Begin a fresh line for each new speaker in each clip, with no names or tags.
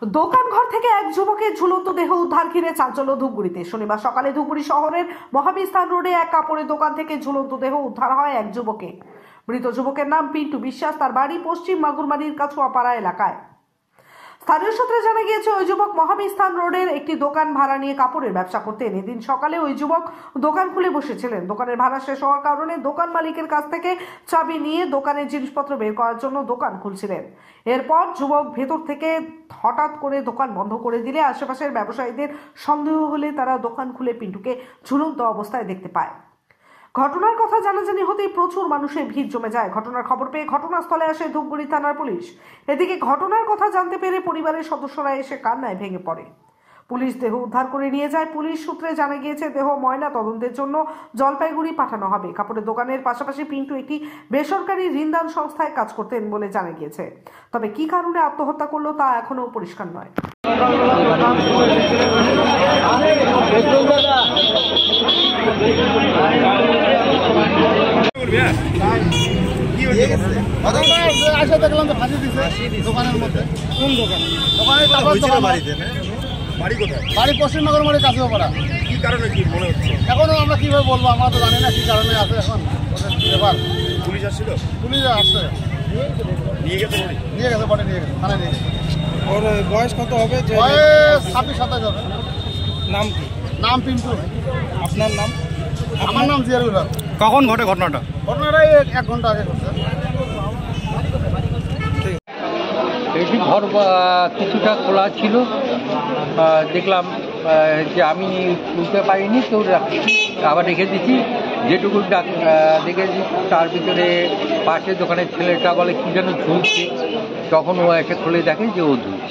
দোকানঘর থেকে এক যুবকের ঝুলন্ত দেহ উদ্ধার ঘিরে চাঞ্চল্য ধূপগুড়িতে। শনিবার সকালে ধূপগুড়ি শহরের মহাবিস্তান রোডে এক কাপড়ের দোকান থেকে ঝুলন্ত দেহ উদ্ধার হয় এক যুবকের। মৃত যুবকের নাম পিন্টু বিশ্বাস। তার বাড়ি পশ্চিম মাগুরমারির কাছুয়াপাড়া এলাকায়। স্থানীয় সূত্রে জানা গিয়েছে, ওই যুবক মহাবিস্তান রোডের একটি দোকান ভাড়া নিয়ে কাপড়ের ব্যবসা করতেন। এদিন সকালে ওই যুবক দোকান খুলে বসেছিলেন। দোকানের ভাড়া শেষ হওয়ার কারণে দোকান মালিকের কাছ থেকে চাবি নিয়ে দোকানের জিনিসপত্র বের করার জন্য দোকান খুলছিলেন। এরপর যুবক ভেতর থেকে হঠাৎ করে দোকান বন্ধ করে দিলে আশেপাশের ব্যবসায়ীদের সন্দেহ হলে তারা দোকান খুলে পিন্টুকে ঝুলন্ত অবস্থায় দেখতে পায়। ঘটনার কথা জানাজানি হতেই প্রচুর মানুষের ভিড় জমে যায়। ঘটনার খবর পেয়ে ঘটনাস্থলে আসে ধূপগুড়ি থানার পুলিশ। এদিকে ঘটনার কথা জানতে পেরে পরিবারের সদস্যরা এসে কান্নায় ভেঙে পড়ে। পুলিশ দেহ উদ্ধার করে নিয়ে যায়। পুলিশ সূত্রে জানা গিয়েছে, দেহ ময়না তদন্তের জন্য জলপাইগুড়ি পাঠানো হবে। কাপড়ের দোকানের পাশাপাশি পিন্টু একটি বেসরকারি ঋণদান সংস্থায় কাজ করতেন বলে জানা গিয়েছে। তবে কি কারণে আত্মহত্যা করলো তা এখনো পরিষ্কার নয়।
বাড়ি পশ্চিম মাগুরমারির কাছুয়াপাড়া।
কি কারণে কি মনে হচ্ছে?
এখনো আমরা কিভাবে বলবো, আমরা তো জানি না কি কারণে আছে। এখন ব্যাপার
পুলিশ আসছিল,
পুলিশ আসছে,
নিয়ে গেছে
বাড়ি নিয়ে গেছে, থানায় নিয়ে গেছে।
ওর বয়স কত হবে?
বয়স 26-27 হবে।
নাম কি?
নাম পিন্টু।
আপনার নাম?
আমার নাম জিয়ারুল হক।
কখন ঘটে ঘটনাটা?
ঘটনাটা 1 ঘন্টা আগে ঘটছে।
এটি ঘর কিছুটা খোলা ছিল, দেখলাম যে আমি তুলতে পারিনি, তো আবার রেখে দিচ্ছি। যেটুকু দেখেছি তার ভিতরে পাশের দোকানের ছেলেটা বলে কি যেন ঝুলছে, তখন ও এসে খুলে দেখে যে ও ঝুলছে।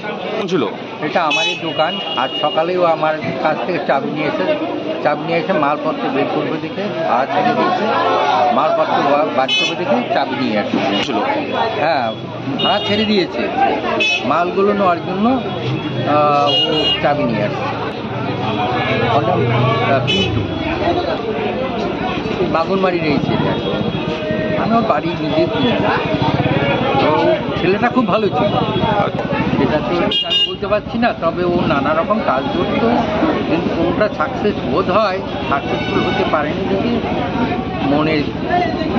ছিল
এটা আমারই দোকান। আর সকালেও আমার কাছ থেকে চাবি নিয়ে এসে মালপত্র বের করবে দেখে ভাড়া ছেড়ে দিয়েছে, মালপত্র বাদ করবে দেখে চাবি নিয়ে আসছিল। হ্যাঁ, ভাড়া ছেড়ে দিয়েছে, মালগুলো নেওয়ার জন্য ও চাবি নিয়ে আসছে। কিন্তু মাগুরমারি রয়েছে, আমি ওর বাড়ি নিজে তো ছেলেটা খুব ভালো ছিল, সেটা তো আমি বলতে পারছি না। তবে ও নানা রকম কাজ করত, কিন্তু কোনটা সাকসেসফুল হতে পারেনি যদি মনে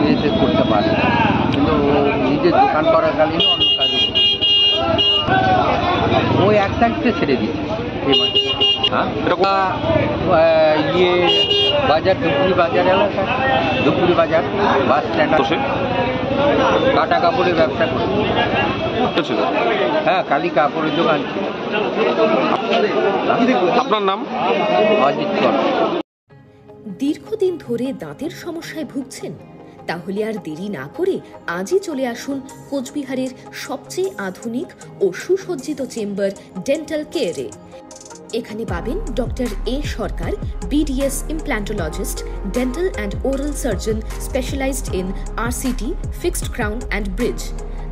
ইয়েতে করতে পারে, কিন্তু ও নিজের দোকান করাকালীন অন্য কাজও করত। ও এক সাইডটা ছেড়ে দিচ্ছে। হ্যাঁ, বাজার ধূপগুড়ি বাজার এলাকা, ধূপগুড়ি বাজার বাস স্ট্যান্ড কাটা কাপড়ের ব্যবসা করছিল। হ্যাঁ, কালী কাপড়ের দোকান ছিল।
আপনার নাম?
অজিত কর।
দীর্ঘদিন ধরে দাঁতের সমস্যায় ভুগছেন? তাহলে আর দেরি না করে আজই চলে আসুন কোচবিহারের সবচেয়ে আধুনিক ও সুসজ্জিত চেম্বার ডেন্টাল কেয়ারে। এখানে পাবেন doctor A Sarkar, BDS implantologist, dental and oral surgeon specialized in RCT, fixed crown and bridge.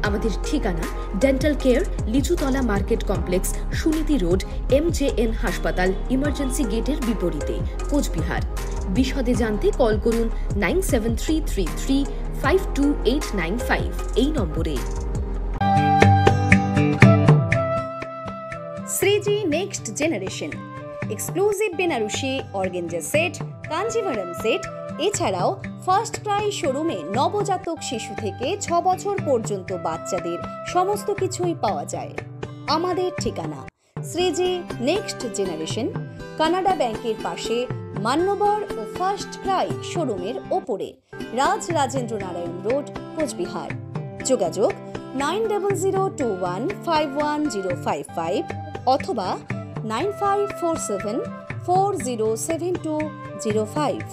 আমাদের ঠিকানা dental care, Lichutala market complex, Suniti road, MJN হাসপাতাল, ইমার্জেন্সি গেটের বিপরীতে, কোচবিহার। বিশদে জানতে কল করুন 9733352895 এই নম্বরে।
Shreeji next generation exclusive Banarasi organza set, Kanjivaram set, এছাড়াও ফার্স্ট ক্রাই শোরুমে নবজাতক শিশু থেকে 6 বছর পর্যন্ত বাচ্চাদের সমস্ত কিছুই পাওয়া যায়। আমাদের ঠিকানা শ্রীজি নেক্সট জেনারেশন, কানাডা ব্যাংকের পাশে, মান্যবর ও ফার্স্ট ক্রাই শোরুমের ওপরে, রাজেন্দ্র নারায়ণ রোড, কোচবিহার। যোগাযোগ 9021511055 অথবা 9547407205।